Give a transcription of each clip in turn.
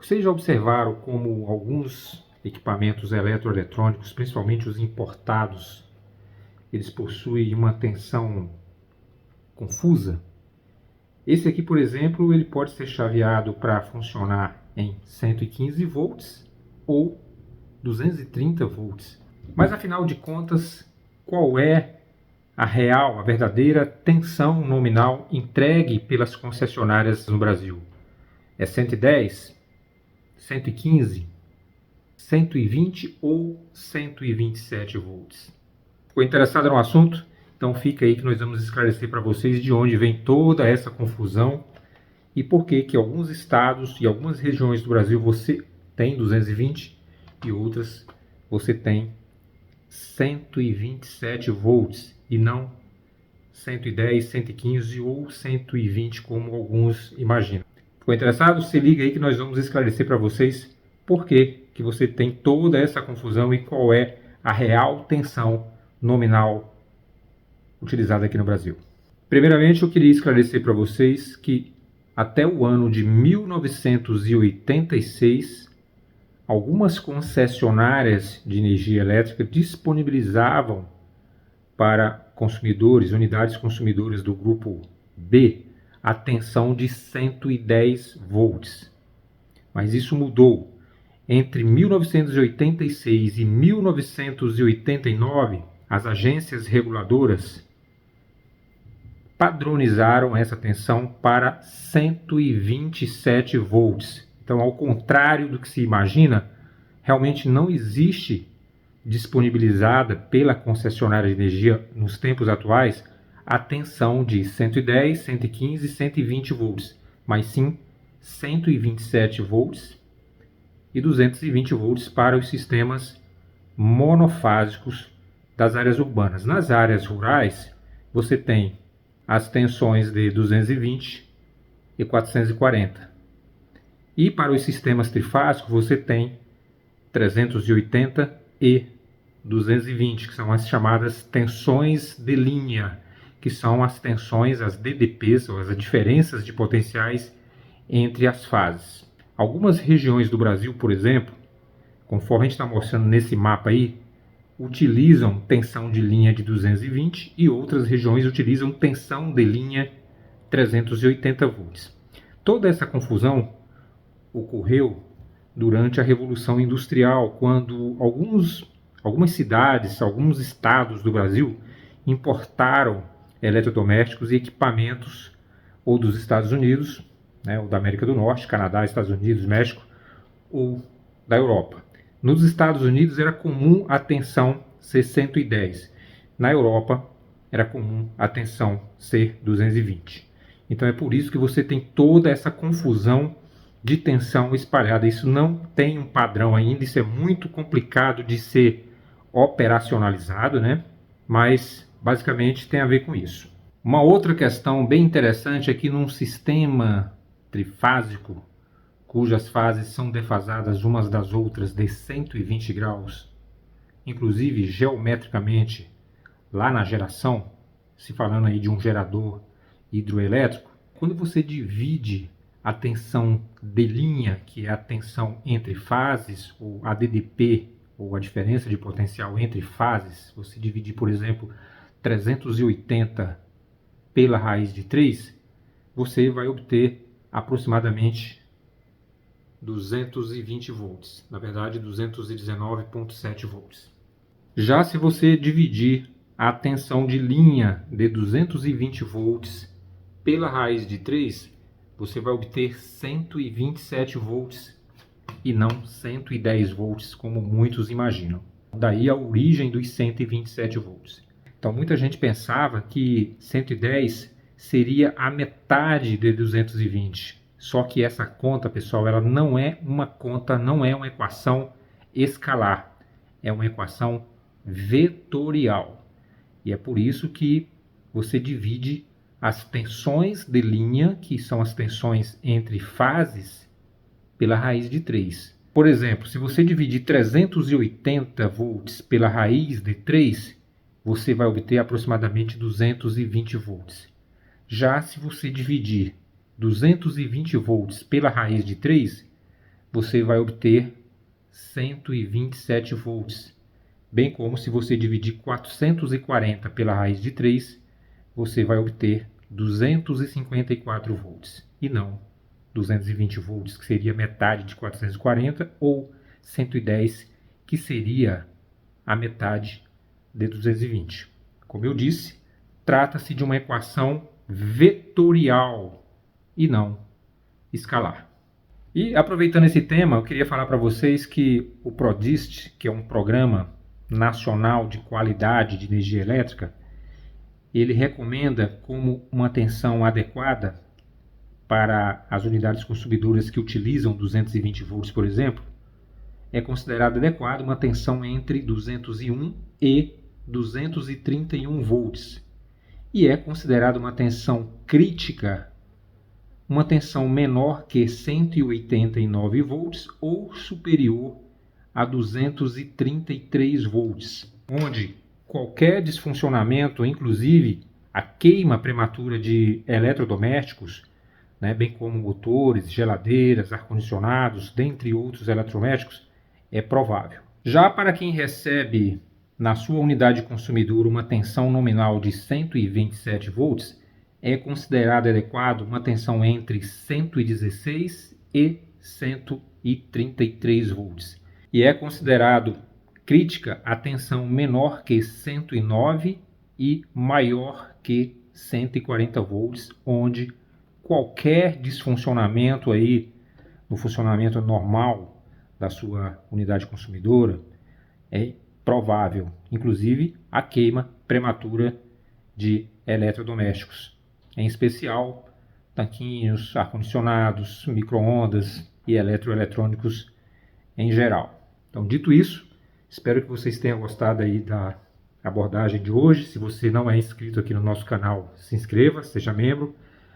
Vocês já observaram como alguns equipamentos eletroeletrônicos, principalmente os importados, eles possuem uma tensão confusa? Esse aqui, por exemplo, ele pode ser chaveado para funcionar em 115 volts ou 230 volts. Mas afinal de contas, qual é a real, a verdadeira tensão nominal entregue pelas concessionárias no Brasil? É 110, 115, 120 ou 127 volts? Ficou interessado no assunto? Então fica aí que nós vamos esclarecer para vocês de onde vem toda essa confusão e por que alguns estados e algumas regiões do Brasil você tem 220 e outras você tem 127 volts e não 110, 115 ou 120 como alguns imaginam. Ficou interessado? Se liga aí que nós vamos esclarecer para vocês por que você tem toda essa confusão e qual é a real tensão nominal utilizada aqui no Brasil. Primeiramente, eu queria esclarecer para vocês que até o ano de 1986, algumas concessionárias de energia elétrica disponibilizavam para consumidores, unidades consumidoras do grupo B, a tensão de 110 volts. Mas isso mudou. Entre 1986 e 1989, as agências reguladoras padronizaram essa tensão para 127 volts. Então, ao contrário do que se imagina, realmente não existe disponibilizada pela concessionária de energia nos tempos atuais a tensão de 110, 115 e 120 volts, mas sim 127 volts e 220 volts para os sistemas monofásicos das áreas urbanas. Nas áreas rurais, você tem as tensões de 220 e 440. E para os sistemas trifásicos, você tem 380 e 220, que são as chamadas tensões de linha, que são as tensões, as DDPs, ou as diferenças de potenciais entre as fases. Algumas regiões do Brasil, por exemplo, conforme a gente está mostrando nesse mapa aí, utilizam tensão de linha de 220 e outras regiões utilizam tensão de linha 380 volts. Toda essa confusão ocorreu durante a Revolução Industrial, quando algumas cidades, alguns estados do Brasil importaram eletrodomésticos e equipamentos ou dos Estados Unidos, ou da América do Norte, Canadá, Estados Unidos, México, ou da Europa. Nos Estados Unidos era comum a tensão ser 110. Na Europa era comum a tensão ser 220. Então é por isso que você tem toda essa confusão de tensão espalhada. Isso não tem um padrão ainda, isso é muito complicado de ser operacionalizado, Mas basicamente tem a ver com isso. Uma outra questão bem interessante é que num sistema trifásico, cujas fases são defasadas umas das outras de 120 graus, inclusive geometricamente, lá na geração, se falando aí de um gerador hidroelétrico, quando você divide a tensão de linha, que é a tensão entre fases, ou a DDP, ou a diferença de potencial entre fases, você dividir, por exemplo, 380 pela raiz de 3, você vai obter aproximadamente 220 volts, na verdade 219,7 volts. Já se você dividir a tensão de linha de 220 volts pela raiz de 3, você vai obter 127 volts e não 110 volts, como muitos imaginam. Daí a origem dos 127 volts. Então muita gente pensava que 110 seria a metade de 220. Só que essa conta, pessoal, ela não é uma conta, não é uma equação escalar. É uma equação vetorial. E é por isso que você divide as tensões de linha, que são as tensões entre fases, pela raiz de 3. Por exemplo, se você dividir 380 volts pela raiz de 3, você vai obter aproximadamente 220 volts. Já se você dividir 220 volts pela raiz de 3, você vai obter 127 volts. Bem como se você dividir 440 pela raiz de 3, você vai obter 254 volts. E não 220 volts, que seria metade de 440, ou 110, que seria a metade de 220. Como eu disse, trata-se de uma equação vetorial e não escalar. E aproveitando esse tema, eu queria falar para vocês que o PRODIST, que é um programa nacional de qualidade de energia elétrica, ele recomenda como uma tensão adequada para as unidades consumidoras que utilizam 220 volts, por exemplo, é considerada adequada uma tensão entre 201 e 231 volts. E é considerada uma tensão crítica uma tensão menor que 189 volts ou superior a 233 volts, onde qualquer disfuncionamento, inclusive a queima prematura de eletrodomésticos, bem como motores, geladeiras, ar-condicionados, dentre outros eletrodomésticos, é provável. Já para quem recebe na sua unidade consumidora uma tensão nominal de 127 volts, é considerado adequado uma tensão entre 116 e 133 volts. E é considerado crítica a tensão menor que 109 e maior que 140 volts, onde qualquer disfuncionamento aí no funcionamento normal da sua unidade consumidora é provável, inclusive a queima prematura de eletrodomésticos, em especial tanquinhos, ar-condicionados, micro-ondas e eletroeletrônicos em geral. Então, dito isso, espero que vocês tenham gostado aí da abordagem de hoje. Se você não é inscrito aqui no nosso canal, se inscreva, seja membro.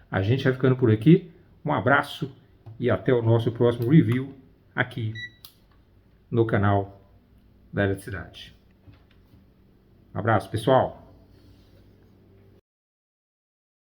A gente vai ficando por aqui. Um abraço e até o nosso próximo review aqui no canal da Eletricidade. Um abraço, pessoal!